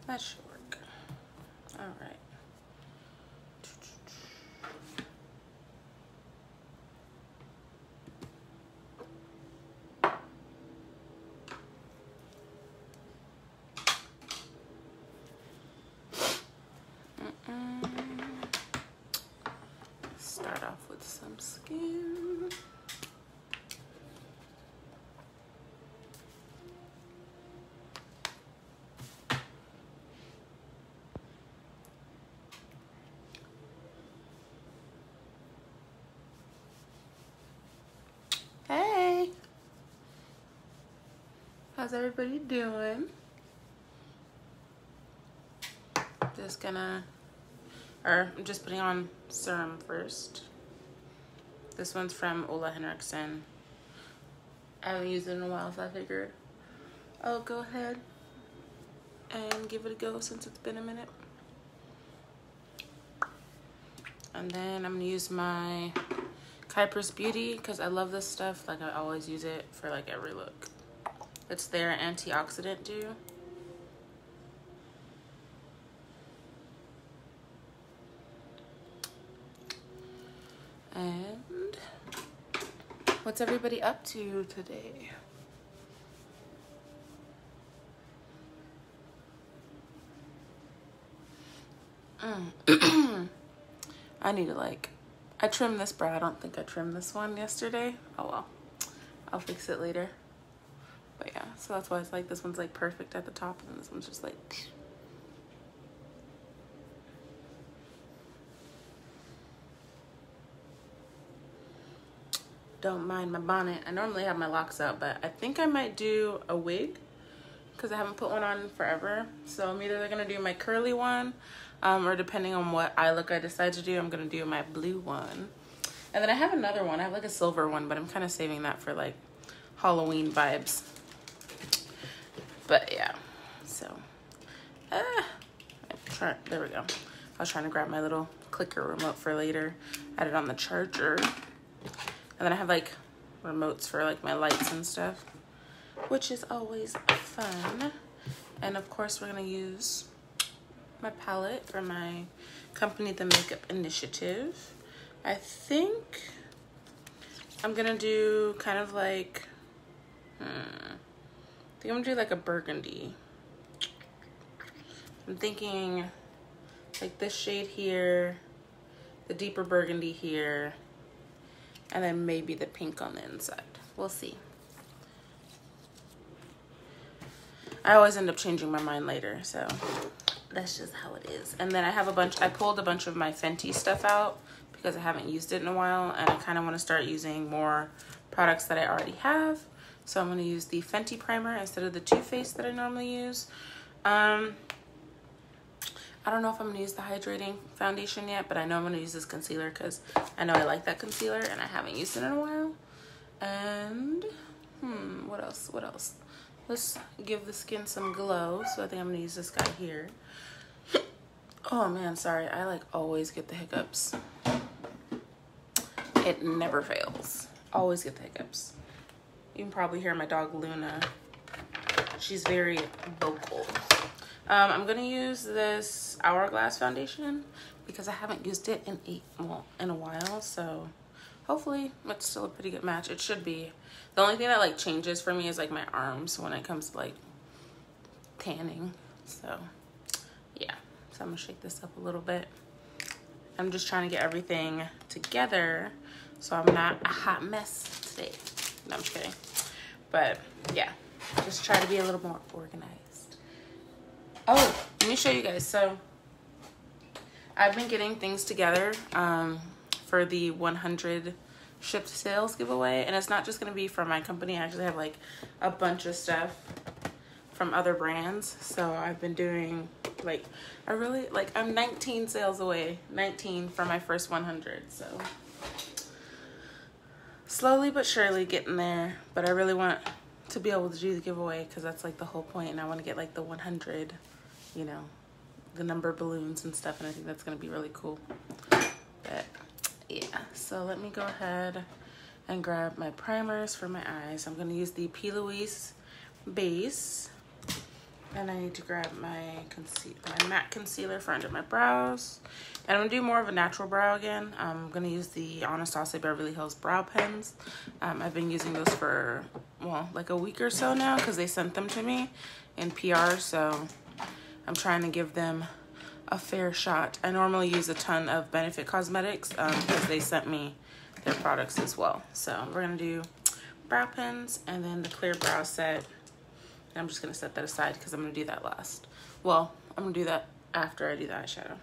That should work. All right. Start off with some skin. Hey, how's everybody doing? I'm just putting on serum first. This one's from Ole Henriksen. I haven't used it in a while, so I figured I'll go ahead and give it a go since it's been a minute. And then I'm gonna use my Kuiper's Beauty because I love this stuff. Like, I always use it for like every look. It's their antioxidant dew. And what's everybody up to today? I need to I trimmed this brow. I don't think I trimmed this one yesterday. Oh well, I'll fix it later. But yeah, so that's why it's like this one's like perfect at the top and this one's just like. Don't mind my bonnet. I normally have my locks out, but I think I might do a wig because I haven't put one on in forever. So I'm either gonna do my curly one or depending on what eye look I decide to do, I'm gonna do my blue one. And then I have another one. I have like a silver one, but I'm kind of saving that for like Halloween vibes. But yeah, so there we go. I was trying to grab my little clicker remote for later. Add it on the charger. And then I have like remotes for like my lights and stuff, which is always fun. And of course we're gonna use my palette for my company, The Makeup Initiative. I think I'm gonna do kind of like, I think I'm gonna do like a burgundy. I'm thinking like this shade here, the deeper burgundy here, and then maybe the pink on the inside. We'll see. I always end up changing my mind later, so that's just how it is. And then I have I pulled a bunch of my Fenty stuff out because I haven't used it in a while, and I kind of want to start using more products that I already have. So I'm going to use the Fenty primer instead of the Too Faced that I normally use. I don't know if I'm gonna use the hydrating foundation yet, but I know I'm gonna use this concealer because I know I like that concealer and I haven't used it in a while. And what else? Let's give the skin some glow. So I think I'm gonna use this guy here. Oh man, sorry, I like always get the hiccups. It never fails. Always get the hiccups. You can probably hear my dog Luna. She's very vocal. I'm gonna use this Hourglass foundation because I haven't used it in a while, so hopefully it's still a pretty good match. It should be. The only thing that like changes for me is like my arms when it comes to like tanning. So yeah, so I'm gonna shake this up a little bit. I'm just trying to get everything together so I'm not a hot mess today. No, I'm just kidding. But yeah, just try to be a little more organized. Oh, let me show you guys. So I've been getting things together for the 100 shipped sales giveaway, and it's not just going to be from my company. I actually have like a bunch of stuff from other brands. So I've been doing like I'm 19 sales away, 19 from my first 100. So slowly but surely getting there, but I really want to be able to do the giveaway because that's like the whole point, and I want to get like the 100, you know, the number balloons and stuff, and I think that's going to be really cool. But yeah, so let me go ahead and grab my primers for my eyes. I'm going to use the P. Louise base, And I need to grab my matte concealer for under my brows. And I'm gonna do more of a natural brow again. I'm gonna use the Anastasia Beverly Hills brow pens. I've been using those for, well, like a week or so now because they sent them to me in PR. So I'm trying to give them a fair shot. I normally use a ton of Benefit Cosmetics because they sent me their products as well. So we're gonna do brow pens and then the clear brow set. I'm just gonna set that aside because I'm gonna do that last. Well, I'm gonna do that after I do the eyeshadow.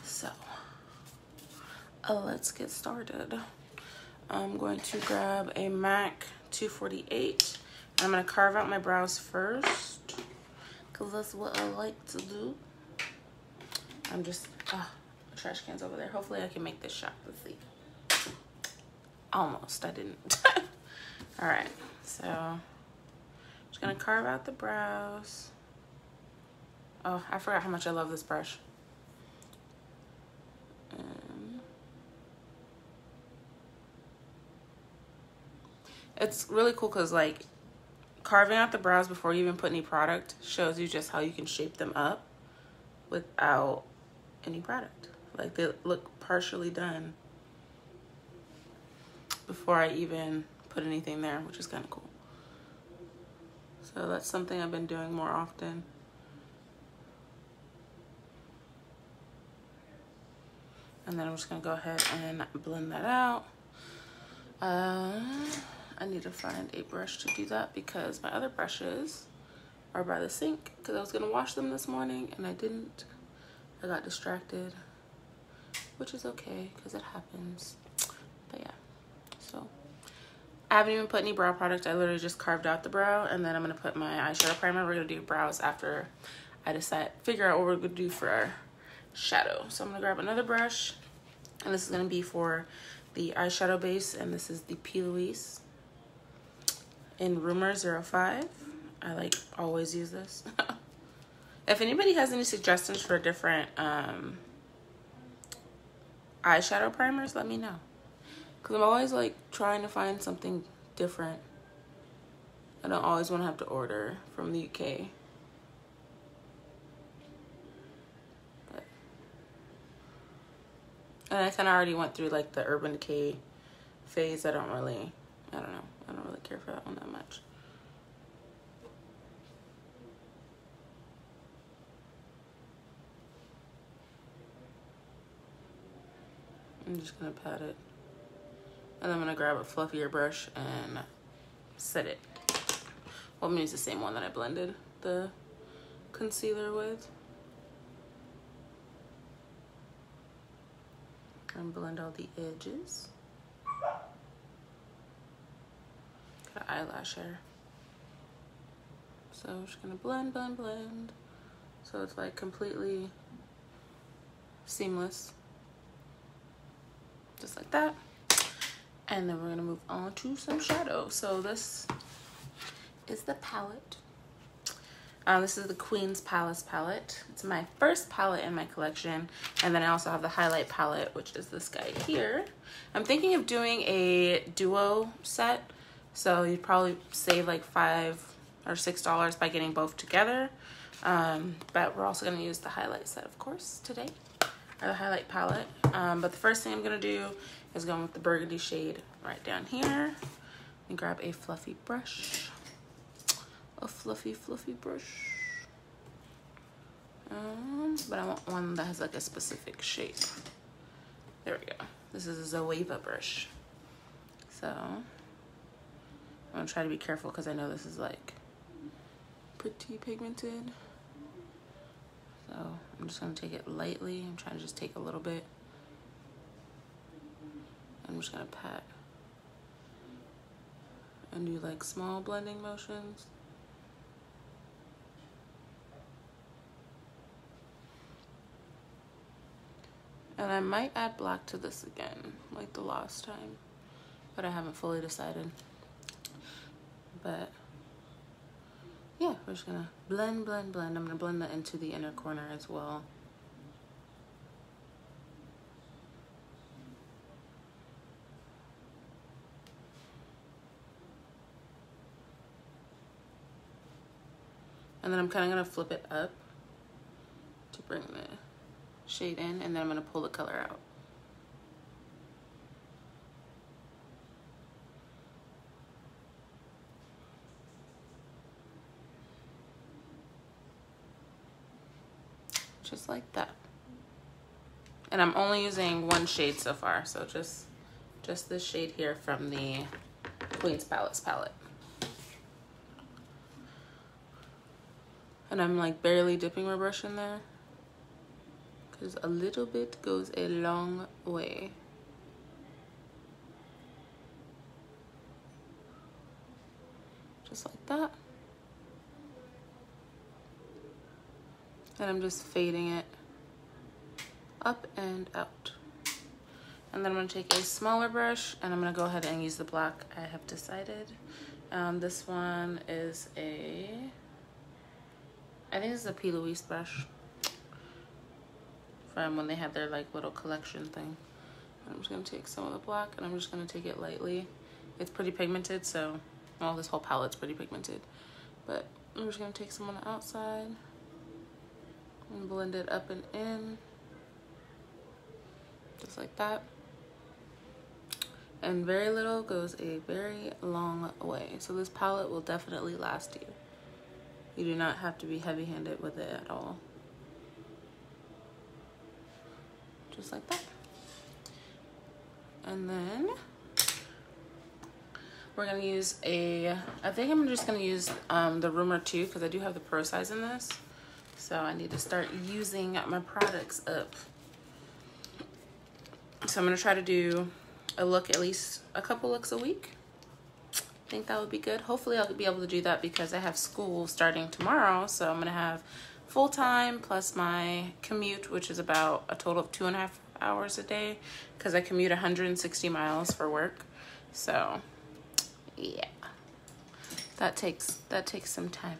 So let's get started. I'm going to grab a MAC 248. I'm gonna carve out my brows first because that's what I like to do. I'm just, the trash can's over there. Hopefully I can make this shot. Let's see. Almost, I didn't. All right, so just gonna carve out the brows. Oh, I forgot how much I love this brush. It's really cool because like carving out the brows before you even put any product shows you just how you can shape them up without any product. Like they look partially done before I even put anything there, which is kind of cool. So that's something I've been doing more often. And then I'm just gonna go ahead and blend that out. I need to find a brush to do that because my other brushes are by the sink because I was gonna wash them this morning and I didn't. I got distracted, which is okay because it happens. But yeah, so I haven't even put any brow product. I literally just carved out the brow and then I'm gonna put my eyeshadow primer. We're gonna do brows after I figure out what we're gonna do for our shadow. So I'm gonna grab another brush and this is gonna be for the eyeshadow base, and this is the P. Louise in Rumor 05. I like always use this. If anybody has any suggestions for different eyeshadow primers, let me know. Because I'm always like trying to find something different. I don't always want to have to order from the UK. But, and I kind of already went through like the Urban Decay phase. I don't really care for that one that much. I'm just gonna pat it. And I'm gonna grab a fluffier brush and set it. Well, I'm gonna use the same one that I blended the concealer with. And blend all the edges. Got an eyelash hair. So I'm just gonna blend, blend, blend. So it's like completely seamless. Just like that. And then we're gonna move on to some shadow. So this is the palette. This is the Queen's Palace palette. It's my first palette in my collection. And then I also have the highlight palette, which is this guy here. I'm thinking of doing a duo set. So you'd probably save like $5 or $6 by getting both together. But we're also gonna use the highlight set, of course, today. Or the highlight palette. But the first thing I'm gonna do is go with the burgundy shade right down here. And grab a fluffy brush. A fluffy brush. But I want one that has like a specific shape. There we go. This is a Zoeva brush. So I'm gonna try to be careful because I know this is like pretty pigmented. So I'm just gonna take it lightly. I'm trying to just take a little bit. I'm just gonna pat and do like small blending motions. And I might add black to this again, like the last time, but I haven't fully decided. But yeah, we're just gonna blend, blend, blend. I'm gonna blend that into the inner corner as well. And then I'm kind of going to flip it up to bring the shade in, and then I'm going to pull the color out. Just like that. And I'm only using one shade so far, so just this shade here from the Queen's Palace palette. And I'm like barely dipping my brush in there, because a little bit goes a long way. Just like that. And I'm just fading it up and out. And then I'm going to take a smaller brush, and I'm going to go ahead and use the black I have decided. This one is I think this is a P. Louise brush from when they had their like little collection thing. And I'm just going to take some of the black, and I'm just going to take it lightly. It's pretty pigmented, so, well, this whole palette's pretty pigmented. But I'm just going to take some on the outside and blend it up and in. Just like that. And very little goes a very long way. So this palette will definitely last you. You do not have to be heavy-handed with it at all. Just like that. And then we're gonna use I think I'm just gonna use the Rumor 2, because I do have the Pro size in this. So I need to start using my products up. So I'm gonna try to do a look, at least a couple looks a week. I think that would be good. Hopefully I'll be able to do that, because I have school starting tomorrow. So I'm gonna have full-time plus my commute, which is about a total of 2.5 hours a day, because I commute 160 miles for work. So yeah, that takes some time.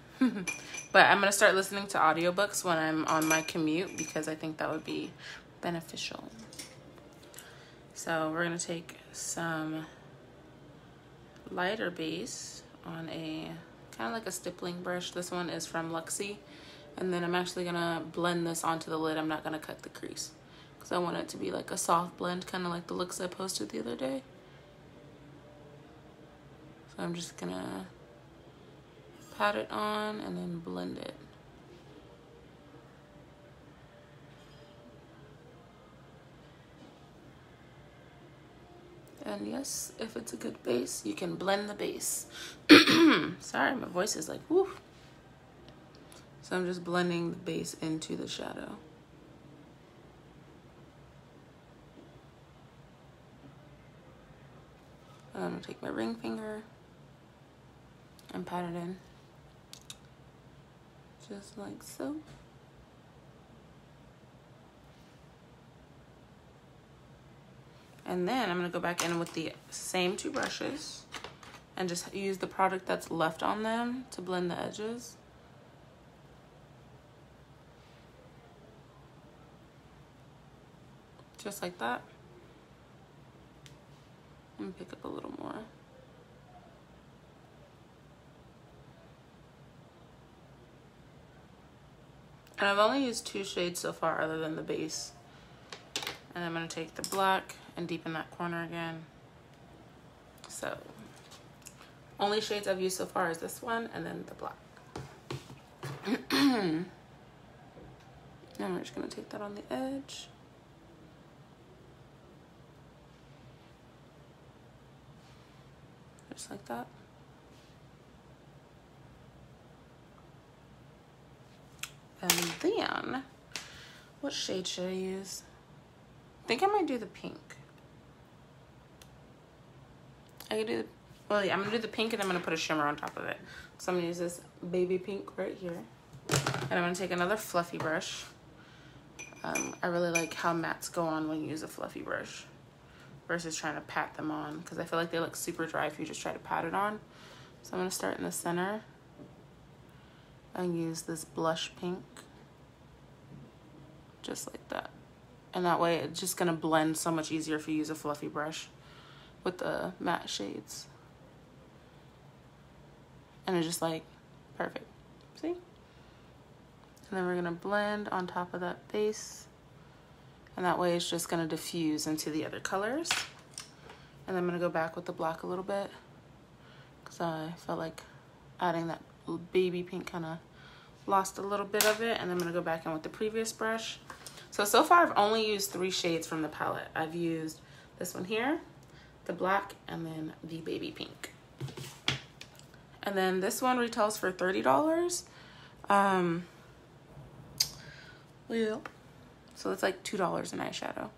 But I'm gonna start listening to audiobooks when I'm on my commute, because I think that would be beneficial. So we're gonna take some lighter base on a kind of like a stippling brush. This one is from Luxie. And then I'm actually gonna blend this onto the lid. I'm not gonna cut the crease, because I want it to be like a soft blend, kind of like the looks I posted the other day. So I'm just gonna pat it on and then blend it. And yes, if it's a good base, you can blend the base. Sorry, my voice is like, whoo. So I'm just blending the base into the shadow. And I'm gonna take my ring finger and pat it in. Just like so. And then I'm gonna go back in with the same 2 brushes and just use the product that's left on them to blend the edges. Just like that. And pick up a little more. And I've only used 2 shades so far other than the base. And I'm gonna take the black and deepen that corner again. So, only shades I've used so far is this one and then the black. Now we're just gonna take that on the edge. Just like that. And then, what shade should I use? I think I might do the pink. I could do the, well, yeah, I'm gonna do the pink, and I'm gonna put a shimmer on top of it. So I'm gonna use this baby pink right here. And I'm gonna take another fluffy brush. I really like how mattes go on when you use a fluffy brush versus trying to pat them on, because I feel like they look super dry if you just try to pat it on. So I'm gonna start in the center and use this blush pink, just like that. And that way it's just gonna blend so much easier if you use a fluffy brush with the matte shades. And it's just like perfect. See? And then we're gonna blend on top of that base. And that way it's just gonna diffuse into the other colors. And then I'm gonna go back with the black a little bit because I felt like adding that baby pink kind of lost a little bit of it. And I'm gonna go back in with the previous brush. So far I've only used 3 shades from the palette. I've used this one here, the black, and then the baby pink. And then this one retails for $30. Well, so it's like $2 an eyeshadow.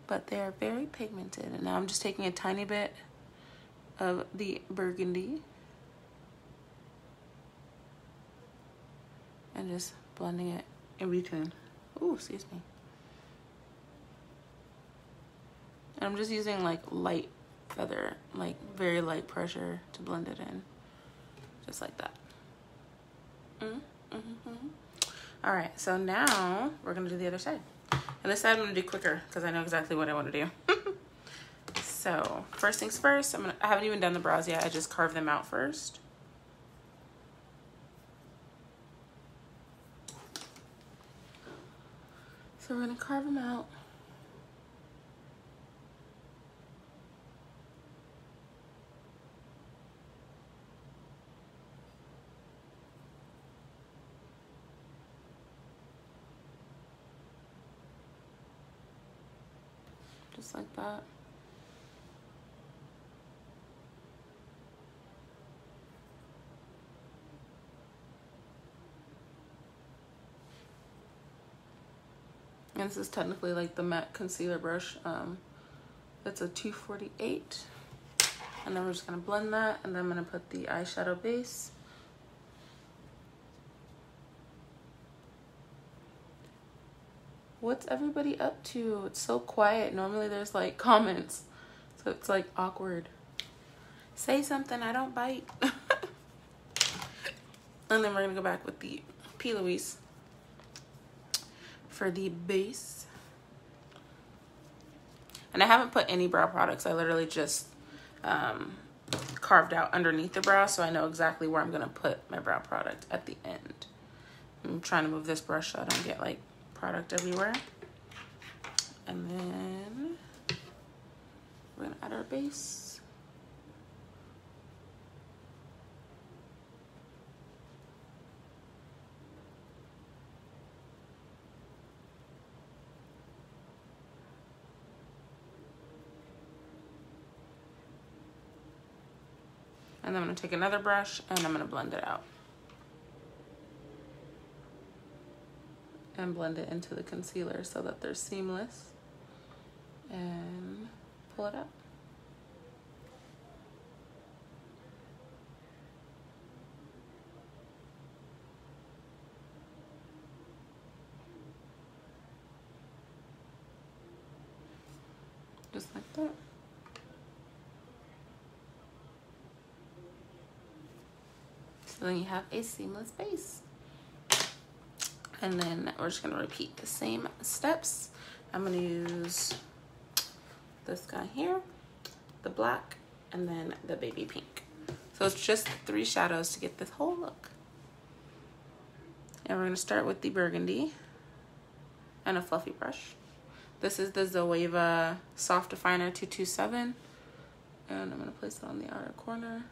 But they're very pigmented. And now I'm just taking a tiny bit of the burgundy and just blending it in between. Ooh, excuse me. And I'm just using like light feather, like very light pressure to blend it in. Just like that. All right, so now we're gonna do the other side. And this side I'm gonna do quicker because I know exactly what I wanna do. So first things first, I haven't even done the brows yet. I just carved them out first. So we're gonna carve them out. Just like that. And this is technically like the matte concealer brush. It's a 248. And then we're just gonna blend that, and then I'm gonna put the eyeshadow base. What's everybody up to? It's so quiet. Normally there's like comments, so it's like awkward. Say something, I don't bite. And then we're gonna go back with the P. Louise for the base. And I haven't put any brow products. I literally just carved out underneath the brow, so I know exactly where I'm gonna put my brow product at the end. I'm trying to move this brush so I don't get like product everywhere. And then we're gonna add our base. And then I'm gonna take another brush and I'm gonna blend it out. And blend it into the concealer so that they're seamless. And pull it out. Just like that. So then you have a seamless base. And then we're just gonna repeat the same steps. I'm gonna use this guy here, the black, and then the baby pink. So it's just 3 shadows to get this whole look. And we're gonna start with the burgundy and a fluffy brush. This is the Zoeva Soft Definer 227. And I'm gonna place it on the outer corner.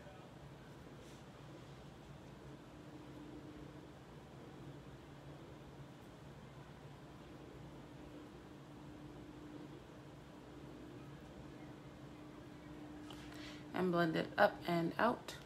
And blend it up and out.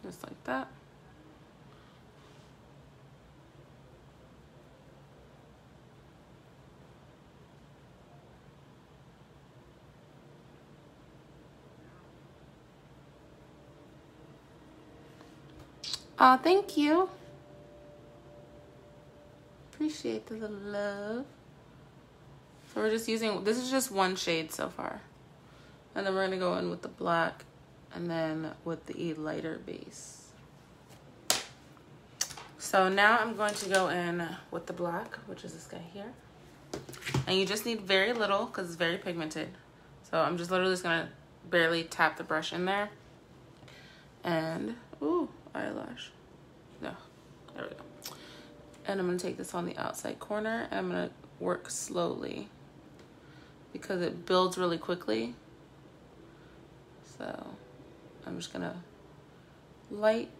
Just like that. Oh, thank you. Appreciate the little love. So we're just using, this is just one shade so far. And then we're gonna go in with the black and then with the lighter base. So now I'm going to go in with the black, which is this guy here. And you just need very little because it's very pigmented. So I'm just literally just gonna barely tap the brush in there. And, ooh, eyelash. No, there we go. And I'm gonna take this on the outside corner and I'm gonna work slowly because it builds really quickly. So I'm just gonna light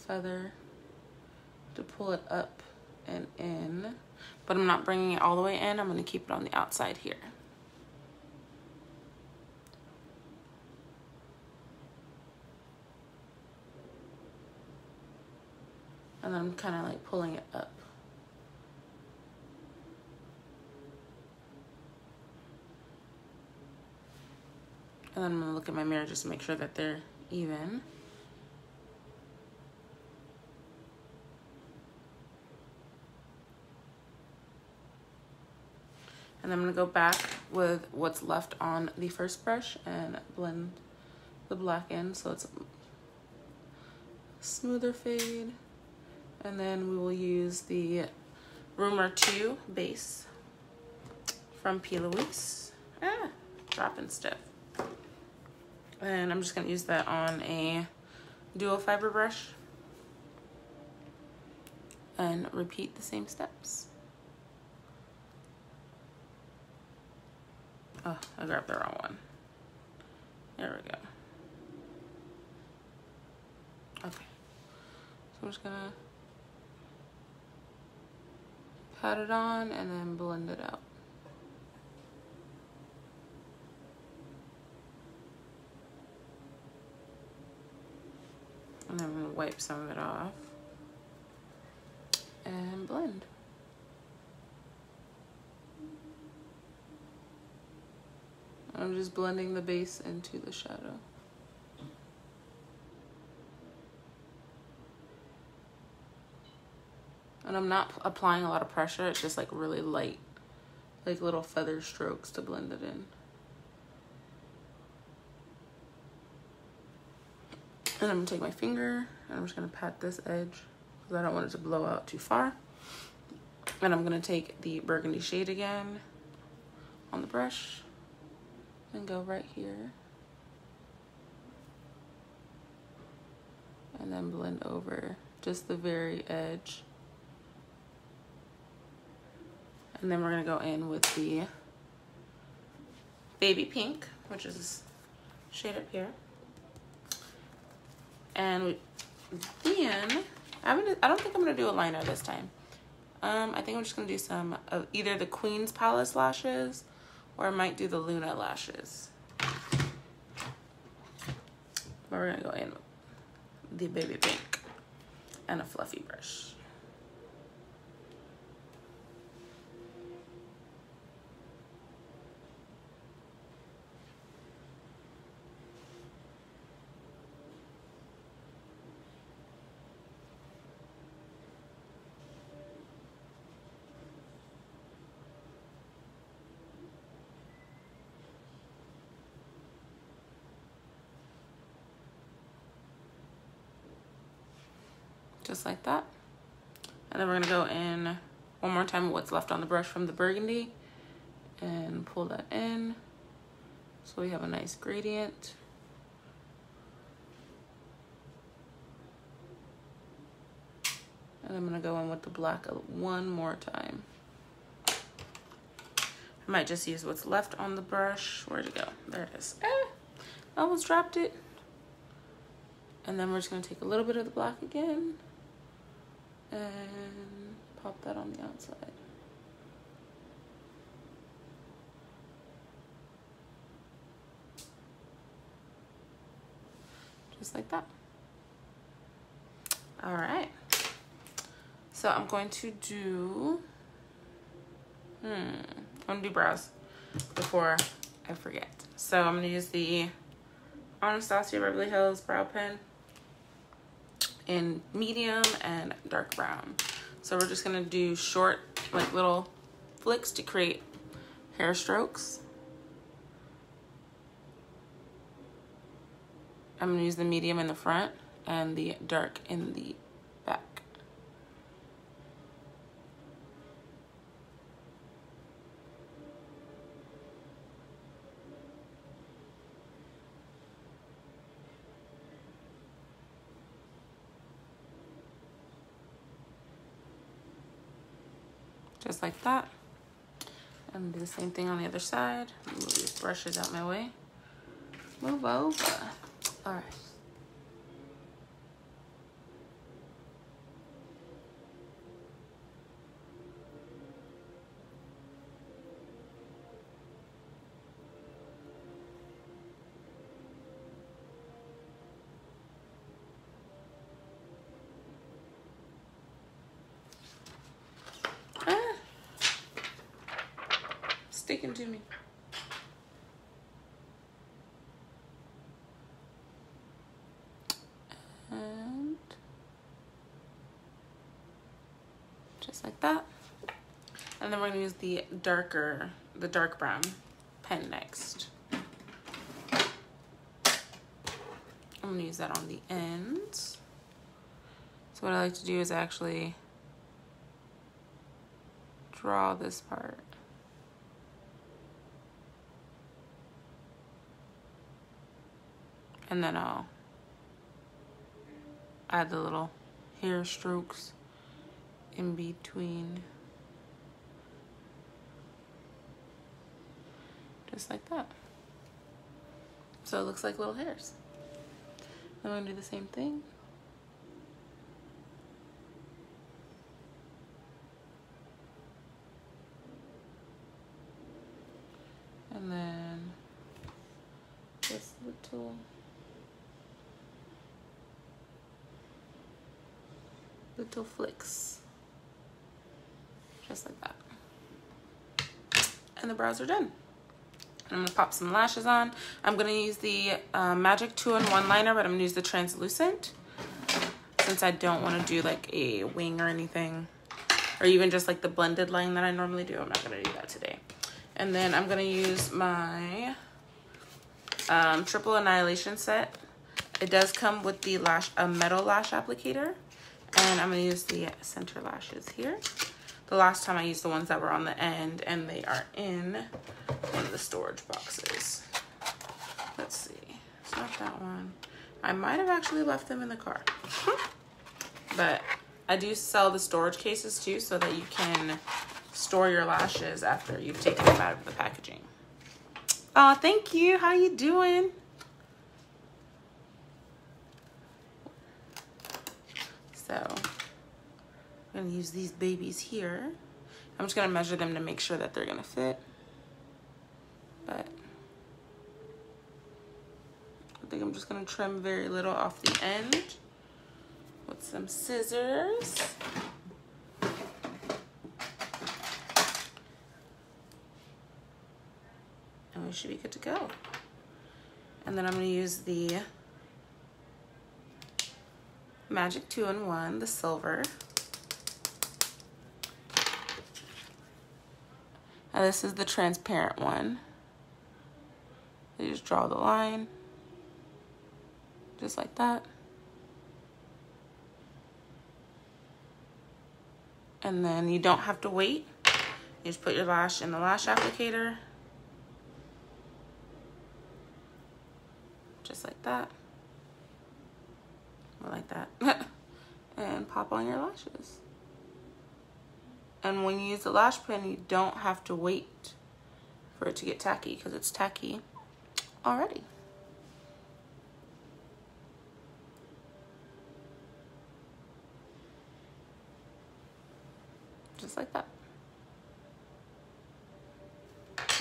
feather to pull it up and in, but I'm not bringing it all the way in. I'm gonna keep it on the outside here. And then I'm kind of like pulling it up. And then I'm gonna look at my mirror just to make sure that they're even. And I'm gonna go back with what's left on the first brush and blend the black in so it's a smoother fade. And then we will use the Rumor 2 base from P. Louise. Dropping stiff. And I'm just gonna use that on a dual fiber brush and repeat the same steps. Oh, I grabbed the wrong one. There we go. Okay. So I'm just gonna pat it on and then blend it out. And then I'm gonna wipe some of it off and blend. I'm just blending the base into the shadow. And I'm not applying a lot of pressure, it's just like really light, like little feather strokes to blend it in. And I'm gonna take my finger and I'm just gonna pat this edge because I don't want it to blow out too far. And I'm gonna take the burgundy shade again on the brush and go right here. And then blend over just the very edge. And then we're gonna go in with the baby pink, which is this shade up here. And then, I don't think I'm gonna do a liner this time. I think I'm just gonna do some of either the Queen's Palace lashes or I might do the Luna lashes. But we're gonna go in with the baby pink and a fluffy brush. Just like that. And then we're gonna go in one more time with what's left on the brush from the burgundy and pull that in so we have a nice gradient. And I'm gonna go in with the black one more time. I might just use what's left on the brush. Where'd it go? There it is. I almost dropped it. And then we're just gonna take a little bit of the black again and pop that on the outside. Just like that. All right. So I'm going to do, I'm gonna do brows before I forget. So I'm gonna use the Anastasia Beverly Hills brow pen in medium and dark brown. So we're just gonna do short, like little flicks to create hair strokes. I'm gonna use the medium in the front and the dark in the back. Just like that. And do the same thing on the other side. Move these brushes out my way. Move over. All right. Sticking to me. And just like that. And then we're gonna use the dark brown pen next. I'm gonna use that on the ends. So what I like to do is actually draw this part. And then I'll add the little hair strokes in between. Just like that. So it looks like little hairs. Then we're gonna do the same thing. And then just little flicks, just like that. And the brows are done. And I'm gonna pop some lashes on. I'm gonna use the Magic 2-in-1 liner, but I'm gonna use the translucent since I don't want to do like a wing or anything, or even just like the blended line that I normally do. I'm not gonna do that today. And then I'm gonna use my Triple Annihilation set. It does come with the metal lash applicator. And I'm gonna use the center lashes here. The last time I used the ones that were on the end, and they are in one of the storage boxes. Let's see, it's not that one. I might have actually left them in the car. But I do sell the storage cases too, so that you can store your lashes after you've taken them out of the packaging. Oh, thank you, how you doing? So I'm gonna use these babies here. I'm just gonna measure them to make sure that they're gonna fit. But I think I'm just gonna trim very little off the end with some scissors. And we should be good to go. And then I'm gonna use the Magic 2-in-1, the silver. Now this is the transparent one. You just draw the line, just like that. And then you don't have to wait. You just put your lash in the lash applicator. Just like that. Or like that. And pop on your lashes. And when you use the lash pen, you don't have to wait for it to get tacky, because it's tacky already. Just like that.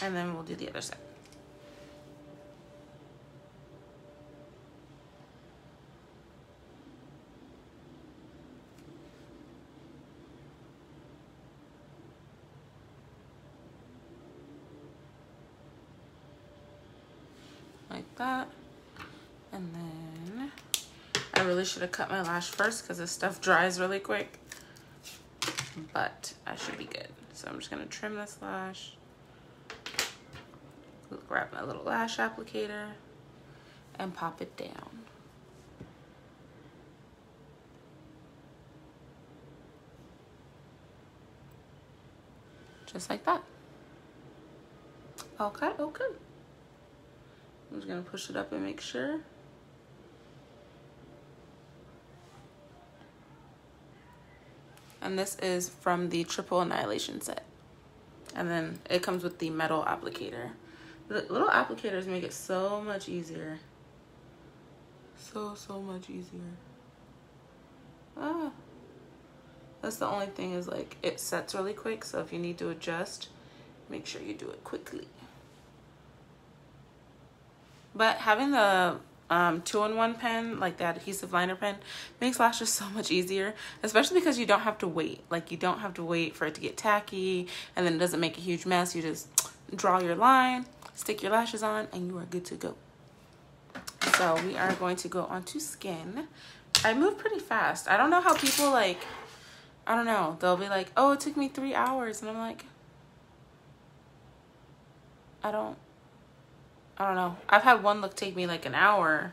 And then we'll do the other side. Like that. And then I really should have cut my lash first because this stuff dries really quick. But I should be good. So I'm just going to trim this lash. Grab my little lash applicator and pop it down. Just like that. Okay, okay. I'm just gonna push it up and make sure. And this is from the Triple Annihilation set. And then it comes with the metal applicator. The little applicators make it so much easier. So much easier. Ah. That's the only thing is like it sets really quick. So if you need to adjust, make sure you do it quickly. But having the 2-in-1 pen, like the adhesive liner pen, makes lashes so much easier, especially because you don't have to wait. Like you don't have to wait for it to get tacky and then it doesn't make a huge mess. You just draw your line, stick your lashes on, and you are good to go. So we are going to go on to skin. I move pretty fast. I don't know how people like, I don't know, they'll be like, oh, it took me 3 hours. And I'm like, I don't know. I've had one look take me like an hour,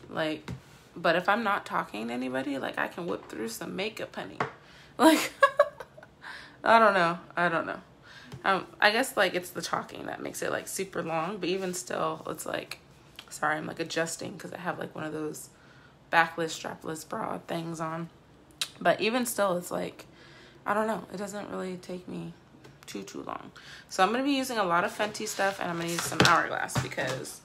like, but if I'm not talking to anybody, like I can whip through some makeup, honey. Like, I don't know. I guess like it's the talking that makes it like super long, but even still, it's like, sorry, I'm like adjusting because I have like one of those backless, strapless bra things on. But even still, it's like, I don't know. It doesn't really take me too long. So I'm going to be using a lot of Fenty stuff, and I'm going to use some Hourglass because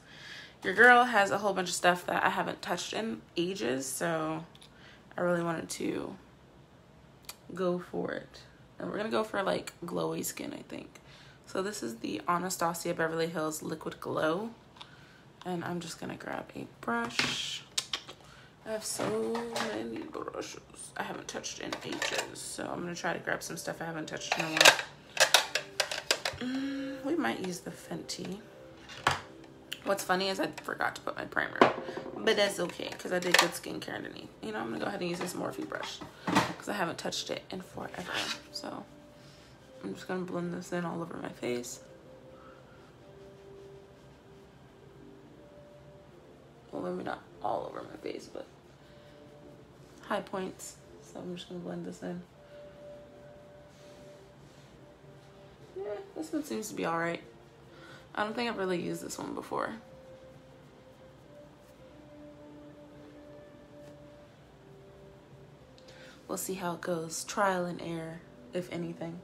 your girl has a whole bunch of stuff that I haven't touched in ages. So I really wanted to go for it. And we're going to go for like glowy skin, I think. So this is the Anastasia Beverly Hills Liquid Glow. And I'm just going to grab a brush. I have so many brushes I haven't touched in ages. So I'm going to try to grab some stuff I haven't touched in a while. We might use the Fenty. What's funny is I forgot to put my primer, but that's okay because I did good skincare underneath. You know, I'm gonna go ahead and use this Morphe brush because I haven't touched it in forever. So I'm just gonna blend this in all over my face. Well, maybe not all over my face, but high points. So I'm just gonna blend this in. Yeah, this one seems to be all right. I don't think I've really used this one before. We'll see how it goes. Trial and error, if anything.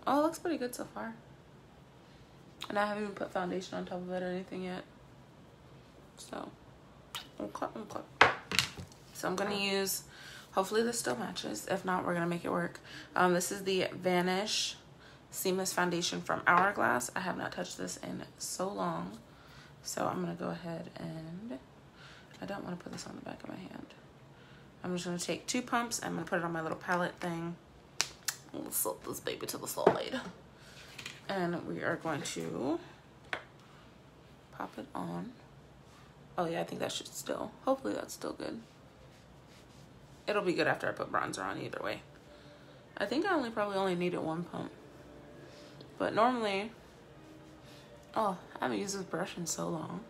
Oh, it looks pretty good so far. And I haven't even put foundation on top of it or anything yet. So, okay. So I'm gonna use, hopefully this still matches. If not, we're gonna make it work. This is the Vanish Seamless Foundation from Hourglass. I have not touched this in so long. So I'm gonna go ahead and, I don't wanna put this on the back of my hand. I'm just gonna take 2 pumps. I'm gonna put it on my little palette thing. Let's slip this baby to the side. And we are going to pop it on. Oh yeah, I think that should still, hopefully that's still good. It'll be good after I put bronzer on either way. I think I probably only needed 1 pump. But normally, oh, I haven't used this brush in so long.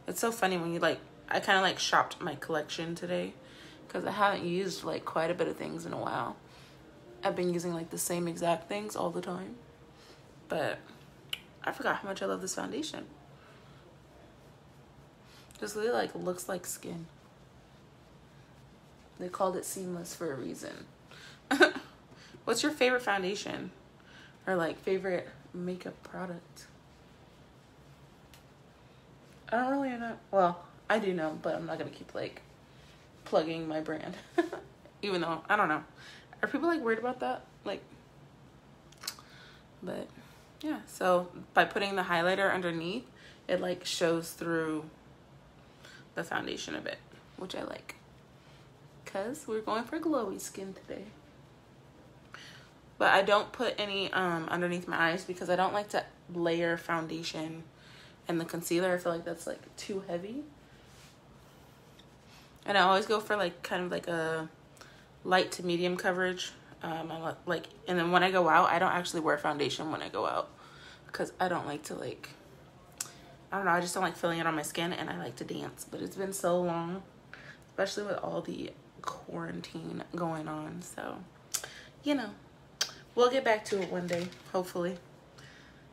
It's so funny when you like, I kind of like shopped my collection today because I haven't used like quite a bit of things in a while. I've been using like the same exact things all the time. But I forgot how much I love this foundation. Just really like looks like skin. They called it seamless for a reason. What's your favorite foundation? Or like favorite makeup product? I don't really know. Well, I do know, but I'm not gonna keep like plugging my brand. Even though, I don't know. Are people like worried about that? Like, but yeah. So by putting the highlighter underneath, it like shows through the foundation a bit, which I like. Cause we're going for glowy skin today. But I don't put any underneath my eyes because I don't like to layer foundation and the concealer. I feel like that's like too heavy. And I always go for like kind of like a light to medium coverage. I like, and then when I go out, I don't actually wear foundation when I go out because I don't like to like, I don't know, I just don't like feeling it on my skin, and I like to dance. But it's been so long, especially with all the quarantine going on. So, you know, we'll get back to it one day, hopefully.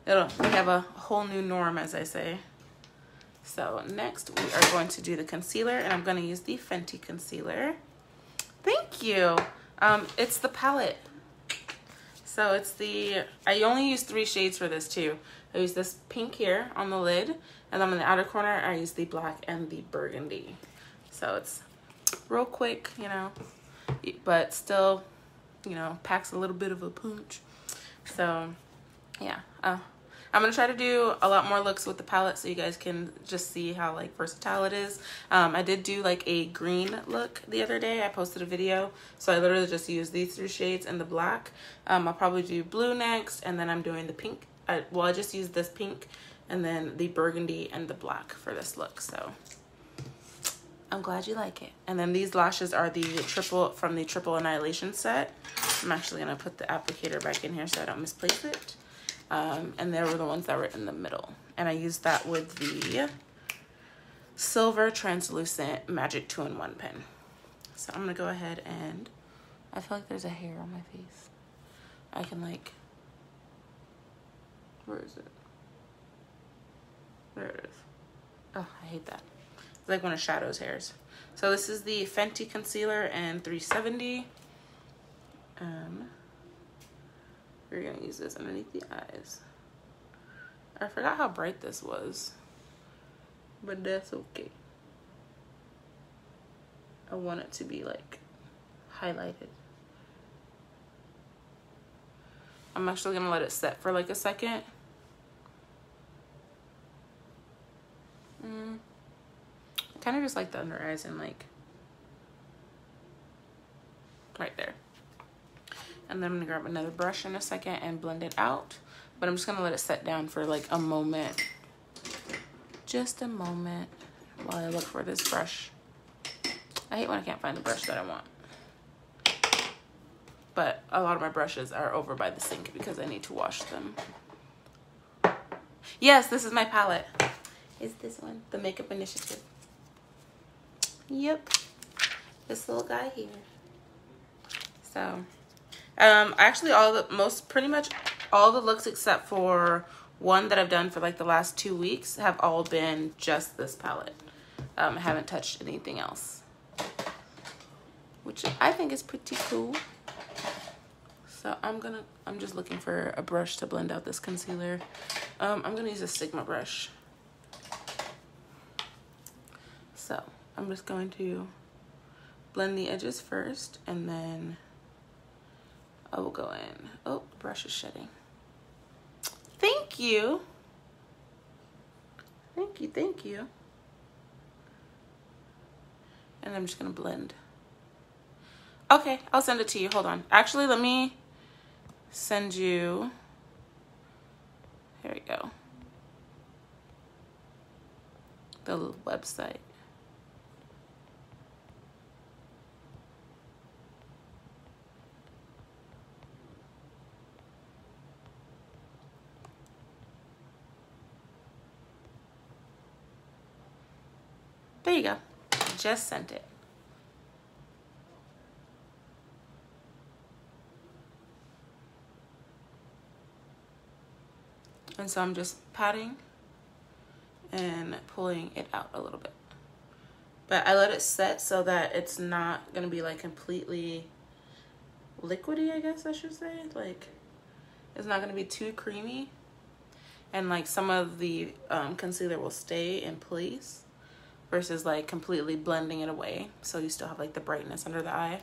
We have a whole new norm, as I say. So next we are going to do the concealer, and I'm going to use the Fenty concealer. Thank you. It's the palette. So it's the, I only use 3 shades for this too. I use this pink here on the lid, and then on the outer corner I use the black and the burgundy. So it's real quick, you know, but still, you know, packs a little bit of a punch. So yeah, I'm gonna try to do a lot more looks with the palette so you guys can just see how like versatile it is. I did do like a green look the other day. I posted a video, so I literally just used these 3 shades and the black. I'll probably do blue next, and then I'm doing the pink. Well, I just used this pink and then the burgundy and the black for this look. So I'm glad you like it. And then these lashes are the triple annihilation set. I'm actually gonna put the applicator back in here so I don't misplace it. And they were the ones that were in the middle. And I used that with the silver translucent magic 2-in-1 pen. So I'm gonna go ahead and, I feel like there's a hair on my face. I can like, where is it? There it is. Oh, I hate that. It's like one of Shadow's hairs. So this is the Fenty concealer in 370. We're gonna use this underneath the eyes. I forgot how bright this was, but that's okay. I want it to be like highlighted. I'm actually gonna let it set for like a second. Kind of just like the under eyes and like right there. And then I'm gonna grab another brush in a second and blend it out. But I'm just gonna let it set down for like a moment. Just a moment while I look for this brush. I hate when I can't find the brush that I want. But a lot of my brushes are over by the sink because I need to wash them. Yes, this is my palette. Is this one, the Makeup Initiative. Yep, this little guy here. So, actually pretty much all the looks except for one that I've done for like the last 2 weeks have all been just this palette. I haven't touched anything else, which I think is pretty cool. So I'm just looking for a brush to blend out this concealer. I'm gonna use a Sigma brush. So I'm just going to blend the edges first, and then I will go in. Oh, the brush is shedding. Thank you. Thank you, thank you. And I'm just gonna blend. Okay, I'll send it to you. Hold on. Actually, let me send you. Here we go. The website. There you go. Just sent it. And so I'm just patting and pulling it out a little bit. But I let it set so that it's not gonna be like completely liquidy, I guess I should say. Like, it's not gonna be too creamy. And like some of the concealer will stay in place versus like completely blending it away. So you still have like the brightness under the eye.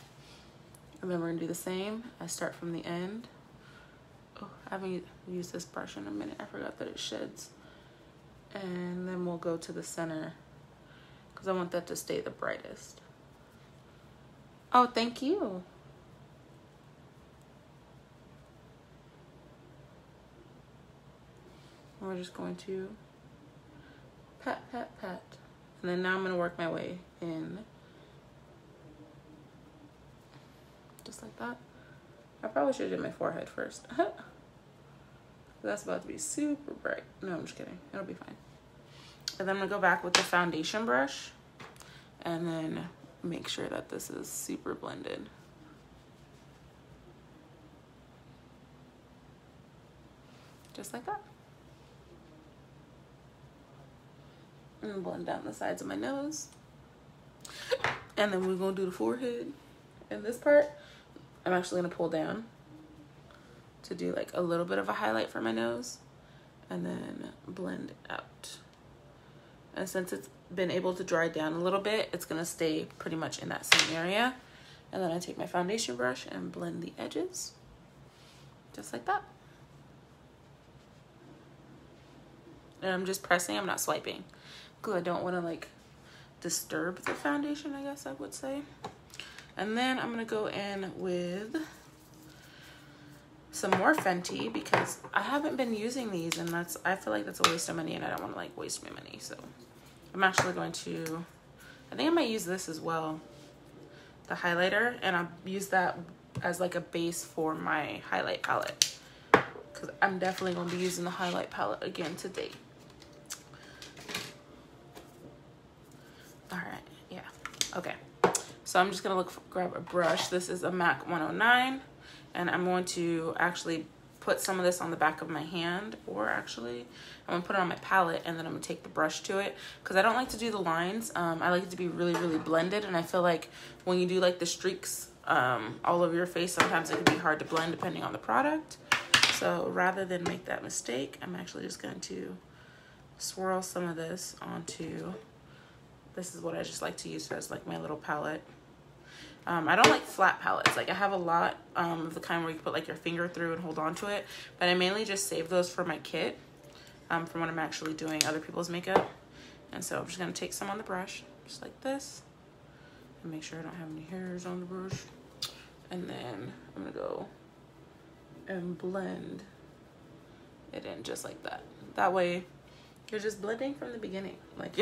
And then we're gonna do the same. I start from the end. Oh, I haven't used this brush in a minute. I forgot that it sheds. And then we'll go to the center because I want that to stay the brightest. Oh, thank you. We're just going to Pat, pat, pat. And then now I'm going to work my way in. Just like that. I probably should have did my forehead first. That's about to be super bright. No, I'm just kidding. It'll be fine. And then I'm going to go back with the foundation brush. And then make sure that this is super blended. Just like that. And blend down the sides of my nose. And then we're going to do the forehead. And this part, I'm actually going to pull down to do like a little bit of a highlight for my nose. And then blend out. And since it's been able to dry down a little bit, it's going to stay pretty much in that same area. And then I take my foundation brush and blend the edges. Just like that. And I'm just pressing, I'm not swiping. Because I don't want to like disturb the foundation, I guess I would say. And then I'm going to go in with some more Fenty because I haven't been using these, and I feel like that's a waste of money, and I don't want to like waste my money. So I'm actually going to, I think I might use this as well, the highlighter, and I'll use that as like a base for my highlight palette because I'm definitely going to be using the highlight palette again today. All right, yeah, okay. So I'm just gonna grab a brush. This is a MAC 109, and I'm going to actually put some of this on the back of my hand, or actually I'm gonna put it on my palette, and then I'm gonna take the brush to it because I don't like to do the lines. I like it to be really, really blended, and I feel like when you do like the streaks all over your face, sometimes it can be hard to blend depending on the product. So rather than make that mistake, I'm actually just going to swirl some of this onto, this is what I just like to use as like my little palette. I don't like flat palettes. Like I have a lot of the kind where you can put like your finger through and hold on to it, but I mainly just save those for my kit from when I'm actually doing other people's makeup. And so I'm just gonna take some on the brush, just like this, and make sure I don't have any hairs on the brush. And then I'm gonna go and blend it in just like that. That way you're just blending from the beginning. Like,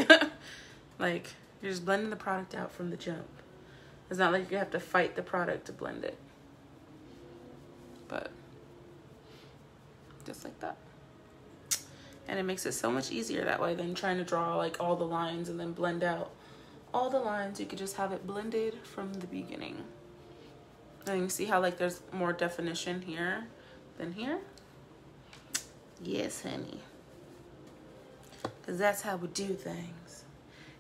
like you're just blending the product out from the jump. It's not like you have to fight the product to blend it. But just like that. And it makes it so much easier that way than trying to draw like all the lines and then blend out all the lines. You could just have it blended from the beginning. And you see how like there's more definition here than here? Yes, honey. Because that's how we do things.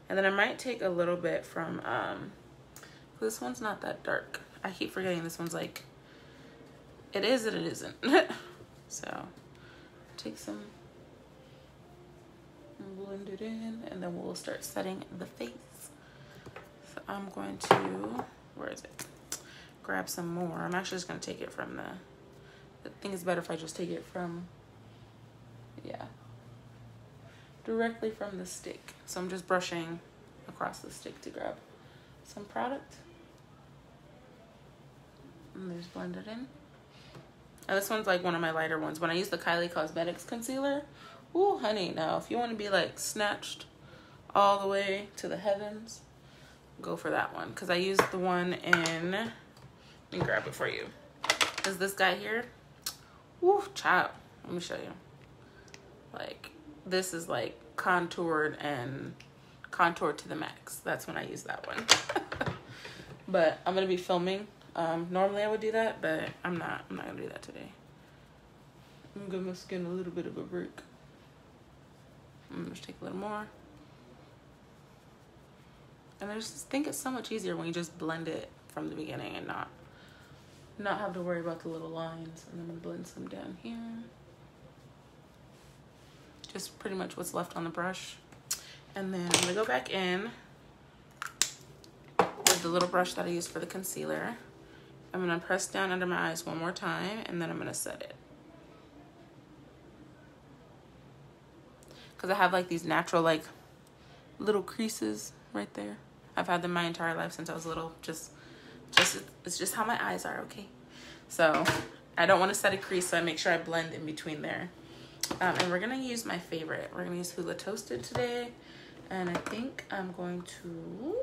And then I might take a little bit from, this one's not that dark. I keep forgetting this one's like, it is and it isn't. So take some and blend it in, and then we'll start setting the face. So I'm going to, where is it? Grab some more. I'm actually just going to take it from I think it's better if I just take it from, yeah, directly from the stick. So I'm just brushing across the stick to grab some product. And just blend it in. And this one's like one of my lighter ones. When I use the Kylie Cosmetics concealer, ooh, honey, now if you want to be like snatched all the way to the heavens, go for that one. Because I used the one in, let me grab it for you. Is this guy here? Ooh, child. Let me show you. Like, this is like contoured and contoured to the max. That's when I use that one. But I'm going to be filming. Normally I would do that, but I'm not going to do that today. I'm going to give my skin a little bit of a break. I'm going to take a little more. And I just think it's so much easier when you just blend it from the beginning and not have to worry about the little lines. And I'm going to blend some down here. Just pretty much what's left on the brush. And then I'm going to go back in with the little brush that I used for the concealer. I'm going to press down under my eyes one more time, and then I'm going to set it. Because I have like these natural like little creases right there. I've had them my entire life since I was little. It's just how my eyes are, okay? So I don't want to set a crease, so I make sure I blend in between there. And we're gonna use my favorite. We're gonna use Hula Toasted today. And I think I'm going to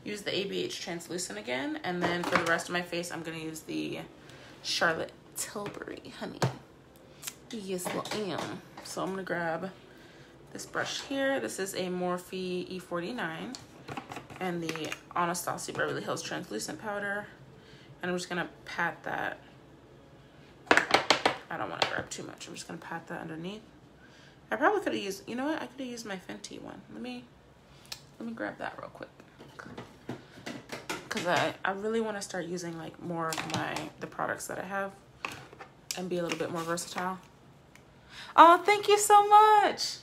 use the ABH Translucent again. And then for the rest of my face, I'm gonna use the Charlotte Tilbury Honey. Yes, I am. So I'm gonna grab this brush here. This is a Morphe E49 and the Anastasia Beverly Hills Translucent Powder. And I'm just gonna pat that. I don't wanna grab too much. I'm just gonna pat that underneath. I probably could have used, you know what? I could have used my Fenty one. Let me grab that real quick. Cause I really wanna start using like more of the products that I have and be a little bit more versatile. Oh, thank you so much.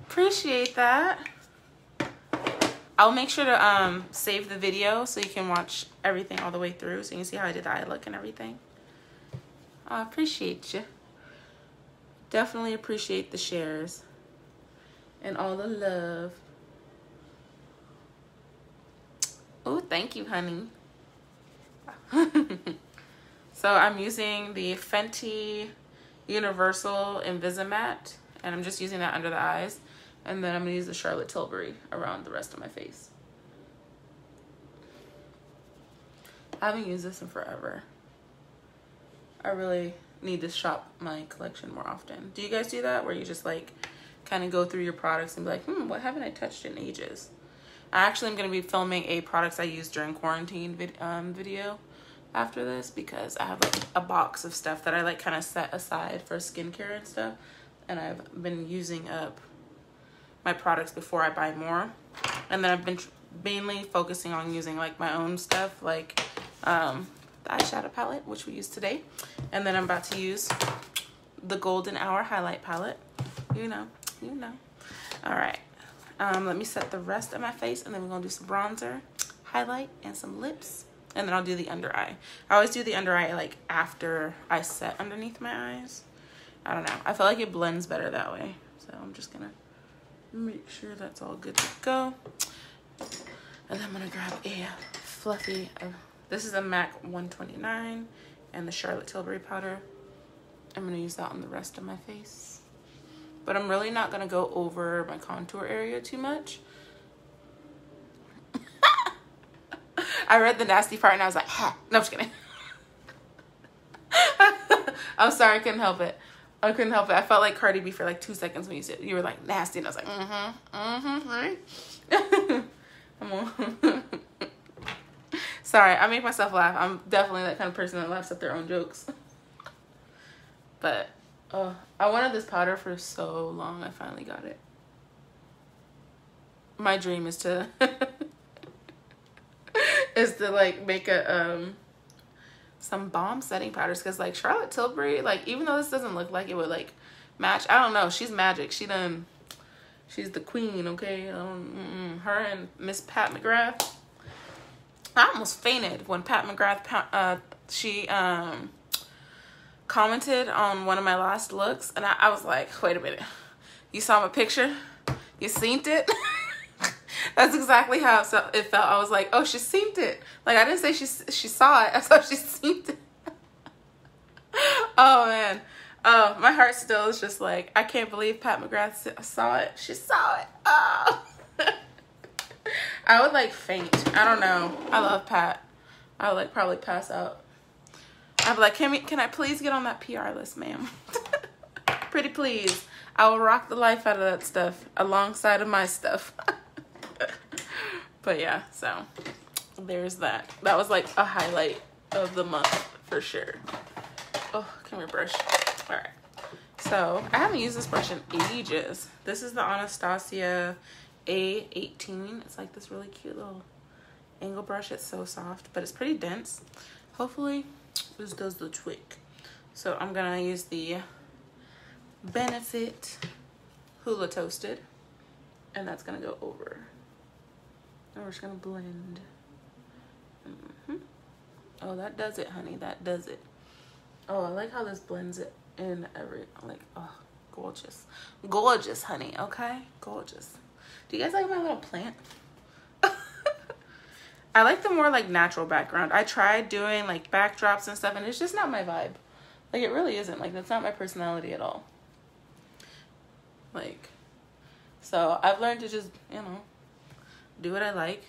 Appreciate that. I'll make sure to save the video so you can watch everything all the way through so you can see how I did the eye look and everything. I appreciate you. Definitely appreciate the shares and all the love. Oh, thank you, honey. So I'm using the Fenty Universal Invisimatte, and I'm just using that under the eyes. And then I'm gonna use the Charlotte Tilbury around the rest of my face. I haven't used this in forever. I really need to shop my collection more often. Do you guys do that? Where you just like kind of go through your products and be like, what haven't I touched in ages? I actually am gonna be filming a products I used during quarantine video after this, because I have like a box of stuff that I like kind of set aside for skincare and stuff. And I've been using up my products before I buy more. And then I've been mainly focusing on using like my own stuff, like the eyeshadow palette, which we used today. And then I'm about to use the Golden Hour highlight palette. You know. All right. Let me set the rest of my face, and then we're gonna do some bronzer, highlight, and some lips. And then I'll do the under eye. I always do the under eye like after I set underneath my eyes. I don't know. I feel like it blends better that way. So I'm just gonna make sure that's all good to go. And then I'm gonna grab a fluffy, this is a MAC 129 and the Charlotte Tilbury powder. I'm gonna use that on the rest of my face. But I'm really not gonna go over my contour area too much. I read the nasty part and I was like, ha. No, I'm just kidding. I'm sorry, I couldn't help it. I couldn't help it. I felt like Cardi B for like 2 seconds when you said, you were like nasty, and I was like, right? Come on. Sorry, I make myself laugh. I'm definitely that kind of person that laughs at their own jokes. But I wanted this powder for so long. I finally got it. My dream is to like make a some bomb setting powders, because like Charlotte Tilbury, like even though this doesn't look like it would like match, I don't know, she's magic. She's the queen, okay? Her and Miss Pat McGrath. I almost fainted when Pat McGrath she commented on one of my last looks, and I was like, wait a minute, you saw my picture? You seen it? That's exactly how it felt. I was like, oh, she seen it. Like, I didn't say she saw it. I saw she seen it. Oh, man. Oh, my heart still is just like, I can't believe Pat McGrath saw it. She saw it. Oh. I would, like, faint. I don't know. I love Pat. I would, like, probably pass out. I'd be like, can I please get on that PR list, ma'am? Pretty please. I will rock the life out of that stuff alongside of my stuff. But yeah, so there's that. That was like a highlight of the month for sure. Oh, come here, brush. All right. So I haven't used this brush in ages. This is the Anastasia A18. It's like this really cute little angle brush. It's so soft, but it's pretty dense. Hopefully this does the trick. So I'm gonna use the Benefit Hula Toasted, and that's gonna go over. And we're just gonna blend. Oh, that does it, honey. That does it. Oh, I like how this blends it in like, oh, gorgeous. Gorgeous, honey, okay? Gorgeous. Do you guys like my little plant? I like the more like natural background. I tried doing like backdrops and stuff, and it's just not my vibe. Like, it really isn't. Like, that's not my personality at all. Like, so I've learned to just, you know, do what I like.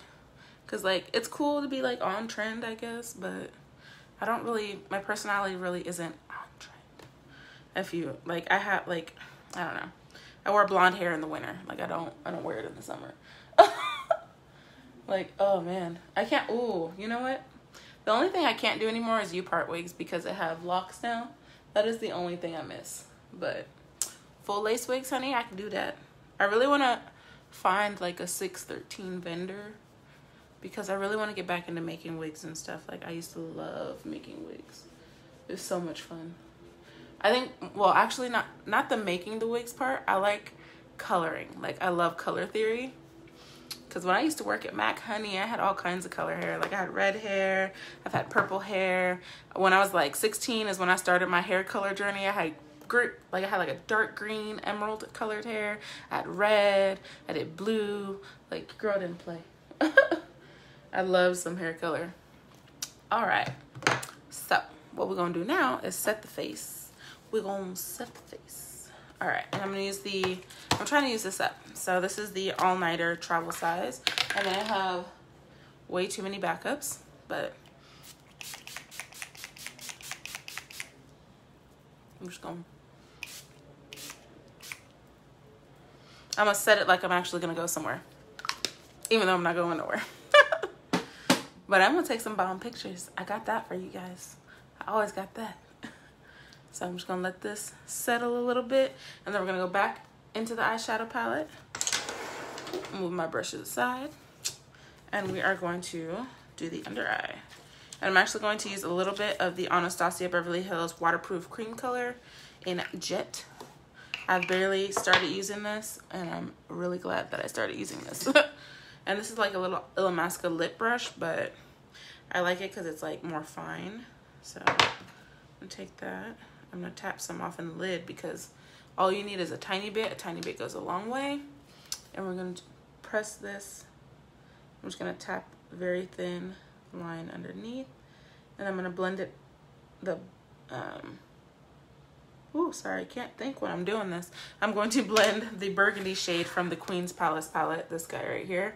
Cause like, it's cool to be like on trend, I guess, but I don't really, my personality really isn't on trend. If you, like, I have, like, I don't know. I wear blonde hair in the winter. Like, I don't wear it in the summer. Like, oh man, I can't, ooh, you know what? The only thing I can't do anymore is U-part wigs because I have locks now. That is the only thing I miss. But full lace wigs, honey, I can do that. I really want to find like a 613 vendor because I really want to get back into making wigs and stuff. Like, I used to love making wigs. It was so much fun. I think, well, actually not the making the wigs part. I like coloring. Like, I love color theory. Because when I used to work at MAC, honey, I had all kinds of color hair. Like, I had red hair. I've had purple hair. When I was like 16 is when I started my hair color journey. I had I had like a dark green emerald colored hair. I had red. I did blue. Like, girl didn't play. I love some hair color. All right. So what we're going to do now is set the face. We're going to set the face. All right, and I'm trying to use this up. So this is the all-nighter travel size. And then I have way too many backups, but I'm just going. I'm gonna set it like I'm actually gonna go somewhere, even though I'm not going nowhere. But I'm gonna take some bomb pictures. I got that for you guys. I always got that. So I'm just gonna let this settle a little bit, and then we're gonna go back into the eyeshadow palette. Move my brush to the side, and we are going to do the under eye. And I'm actually going to use a little bit of the Anastasia Beverly Hills waterproof cream color in Jet. I've barely started using this, and I'm really glad that I started using this. And this is like a little Illamasqua lip brush, but I like it because it's like more fine. So I'm gonna take that. I'm gonna tap some off in the lid because all you need is a tiny bit. A tiny bit goes a long way. And we're gonna press this. I'm just gonna tap a very thin line underneath, and I'm gonna blend it. Ooh, sorry, I can't think when I'm doing this. I'm going to blend the burgundy shade from the Queen's Palace palette, this guy right here,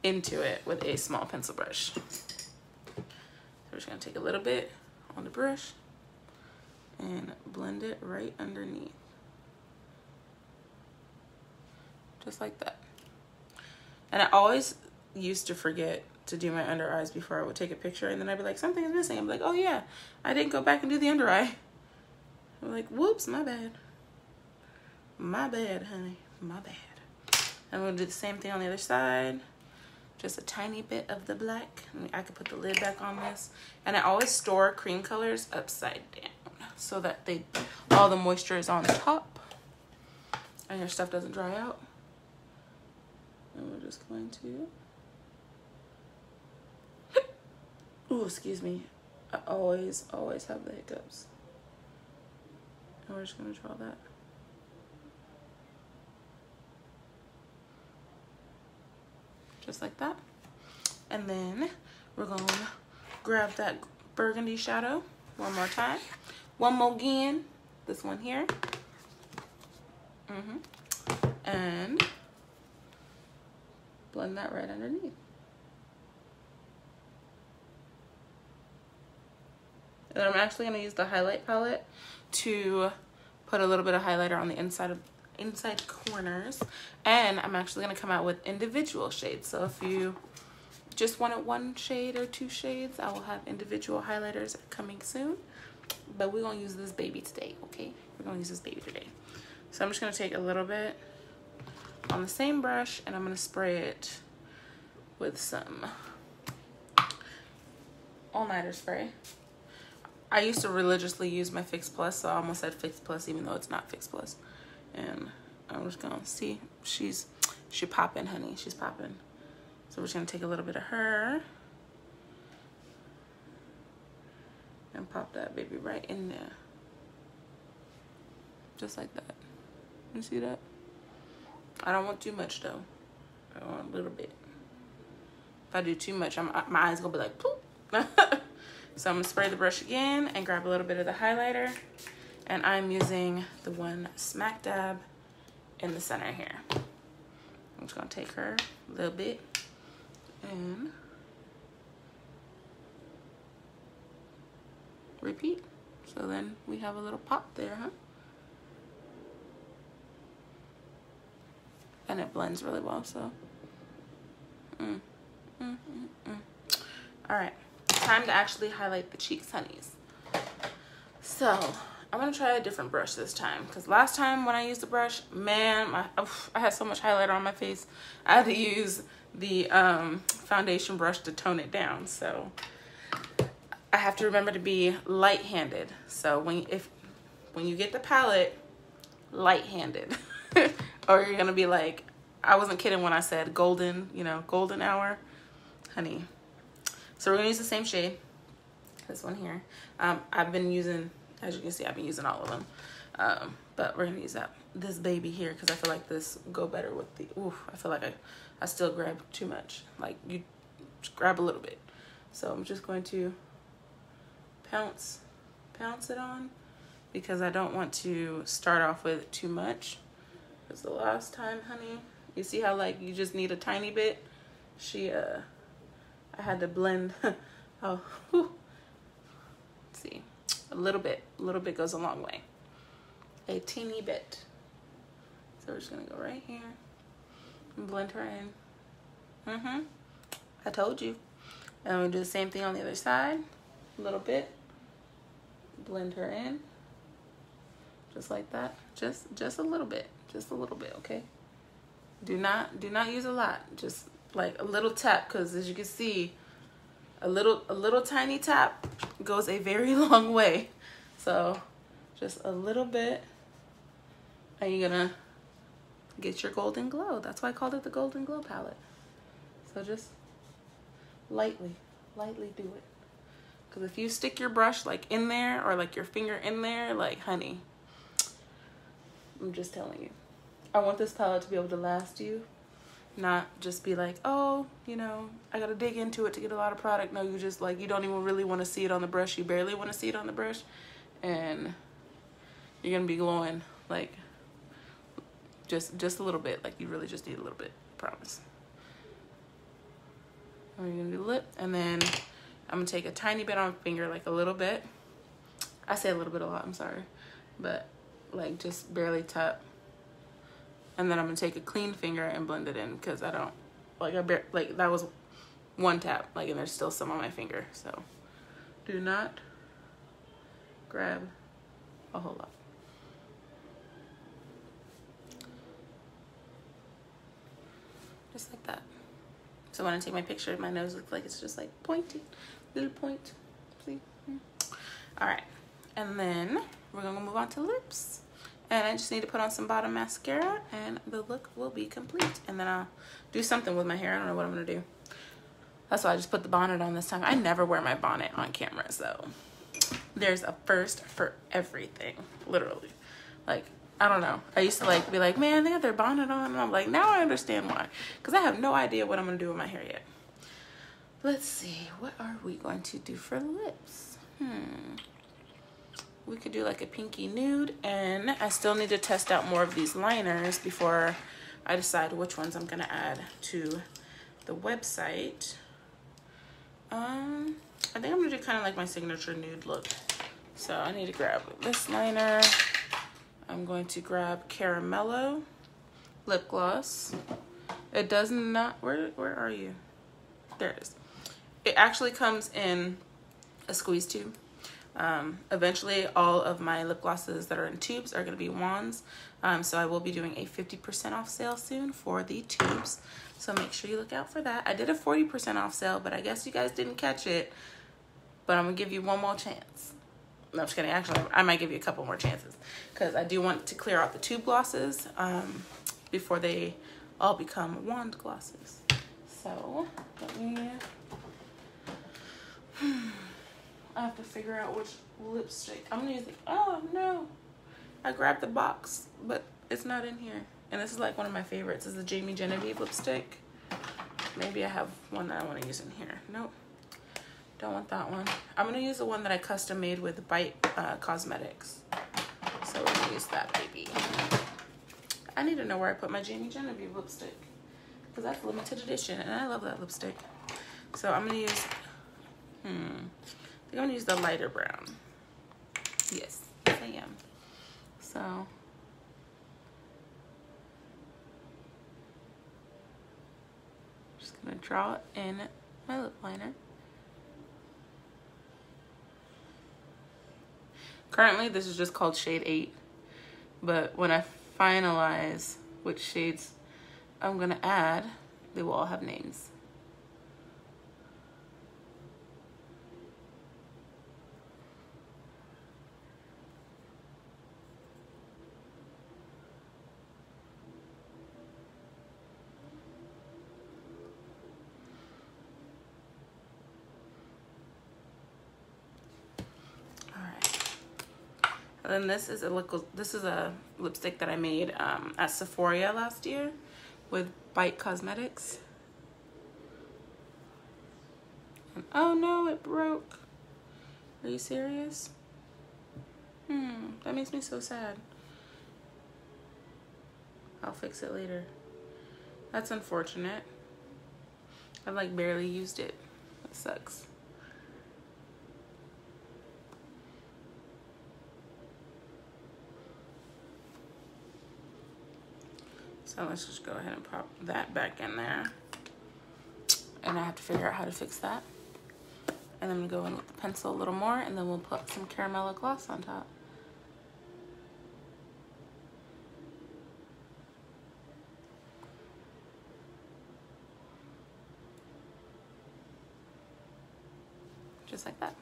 into it with a small pencil brush. So we're just gonna take a little bit on the brush and blend it right underneath. Just like that. And I always used to forget to do my under eyes before I would take a picture, and then I'd be like, something is missing. I'm like, oh yeah, I didn't go back and do the under eye. I'm like, whoops, my bad. My bad, honey, my bad. I'm gonna do the same thing on the other side. Just a tiny bit of the black. I could put the lid back on this. And I always store cream colors upside down so that all the moisture is on top and your stuff doesn't dry out. And we're just going to, ooh, excuse me. I always have the hiccups. And we're just gonna draw that. Just like that. And then we're gonna grab that burgundy shadow one more time. One more again. This one here. And blend that right underneath. And then I'm actually gonna use the highlight palette to put a little bit of highlighter on the inside corners, and I'm actually gonna come out with individual shades. So if you just wanted one shade or two shades, I will have individual highlighters coming soon. But we're gonna use this baby today, okay? We're gonna use this baby today. So I'm just gonna take a little bit on the same brush, and I'm gonna spray it with some all-nighter spray. I used to religiously use my Fix Plus, so I almost said Fix Plus even though it's not Fix Plus. And I'm just gonna see, she popping, honey, she's popping. So we're just gonna take a little bit of her and pop that baby right in there. Just like that. You see that? I don't want too much though. I want a little bit. If I do too much, my eyes gonna be like, poop. So I'm gonna spray the brush again and grab a little bit of the highlighter. And I'm using the one smack dab in the center here. I'm just gonna take her a little bit and repeat. So then we have a little pop there, huh? And it blends really well, so. All right, time to actually highlight the cheeks, honeys. So I'm gonna try a different brush this time, because last time when I used the brush, man, I had so much highlighter on my face. I had to use the foundation brush to tone it down. So I have to remember to be light-handed. So when you get the palette, light-handed, or you're gonna be like, I wasn't kidding when I said golden, you know, golden hour, honey. So we're gonna use the same shade, this one here. I've been using, as you can see, I've been using all of them. But we're gonna use this baby here, because I feel like this will go better with the, I feel like I still grab too much. Like, you just grab a little bit. So I'm just going to pounce it on, because I don't want to start off with too much. Because the last time, honey, you see how like you just need a tiny bit? I had to blend. Oh, whew. See, a little bit goes a long way. A teeny bit. So we're just gonna go right here and blend her in. I told you. And we do the same thing on the other side. A little bit. Blend her in. Just like that. Just a little bit. Just a little bit, okay? Do not use a lot. Just like a little tap, because as you can see, a little tiny tap goes a very long way. So just a little bit, and you're gonna get your golden glow. That's why I called it the Golden Glow palette. So just lightly do it. Because if you stick your brush like in there, or like your finger in there, like, honey, I'm just telling you, I want this palette to be able to last you, not just be like, oh, you know, I gotta dig into it to get a lot of product. No, you just like, you don't even really want to see it on the brush. You barely want to see it on the brush, and you're gonna be glowing like just a little bit. Like, you really just need a little bit, I promise. And we're gonna do lip, and then I'm gonna take a tiny bit on my finger, like a little bit. I say a little bit a lot, I'm sorry, but like just barely tap. And then I'm gonna take a clean finger and blend it in, because I don't like, that was one tap, like, and there's still some on my finger. So do not grab a whole lot. Just like that. So when I take my picture, my nose looks like it's just like pointy, little point. See? All right, and then we're gonna move on to lips. And I just need to put on some bottom mascara, and the look will be complete. And then I'll do something with my hair. I don't know what I'm gonna do. That's why I just put the bonnet on this time. I never wear my bonnet on camera, so there's a first for everything, literally. Like, I don't know. I used to like be like, man, they got their bonnet on, and I'm like, now I understand why, because I have no idea what I'm gonna do with my hair yet. Let's see, what are we going to do for lips? We could do like a pinky nude, and I still need to test out more of these liners before I decide which ones I'm gonna add to the website. I think I'm gonna do kind of like my signature nude look. So I need to grab this liner. I'm going to grab Caramello lip gloss. It does not, where are you? There it is. It actually comes in a squeeze tube. Eventually all of my lip glosses that are in tubes are going to be wands. So I will be doing a 50% off sale soon for the tubes. So make sure you look out for that. I did a 40% off sale, but I guess you guys didn't catch it. But I'm going to give you one more chance. No, I'm just kidding. Actually, I might give you a couple more chances, because I do want to clear out the tube glosses before they all become wand glosses. So let me... I have to figure out which lipstick I'm gonna use. Oh no, I grabbed the box, but it's not in here. And this is like one of my favorites. This is the Jamie Genevieve lipstick. Maybe I have one that I want to use in here. Nope, don't want that one. I'm gonna use the one that I custom made with Bite Cosmetics. So we're gonna use that baby. I need to know where I put my Jamie Genevieve lipstick, because that's limited edition, and I love that lipstick. So I'm gonna use, I think I'm gonna use the lighter brown. Yes, I am. So just gonna draw it in my lip liner. Currently, this is just called shade 8, but when I finalize which shades I'm gonna add, they will all have names. And then this is a lipstick that I made at Sephora last year with Bite Cosmetics. And, oh no, it broke. Are you serious? That makes me so sad. I'll fix it later. That's unfortunate. I like barely used it. That sucks. So let's just go ahead and pop that back in there. And I have to figure out how to fix that. And then I'm gonna go in with the pencil a little more, and then we'll put some caramel gloss on top. Just like that.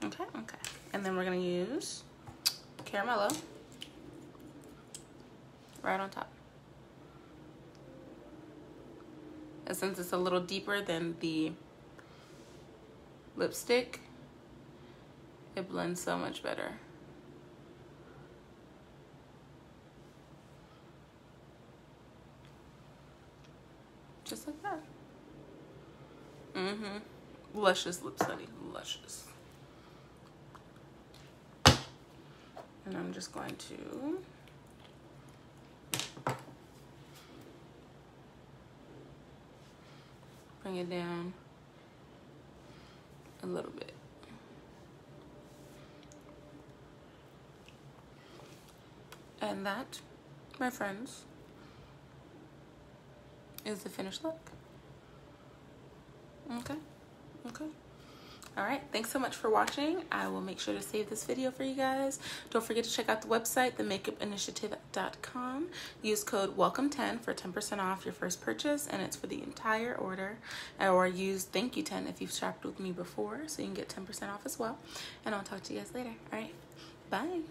Okay. And then we're gonna use Caramello right on top. And since it's a little deeper than the lipstick, it blends so much better. Just like that. Luscious lips, honey, luscious. And I'm just going to bring it down a little bit. And that, my friends, is the finished look. Okay. All right, thanks so much for watching. I will make sure to save this video for you guys. Don't forget to check out the website, themakeupinitiative.com. Use code WELCOME10 for 10% off your first purchase, and it's for the entire order. Or use thank you 10 if you've shopped with me before, so you can get 10% off as well. And I'll talk to you guys later. All right, bye.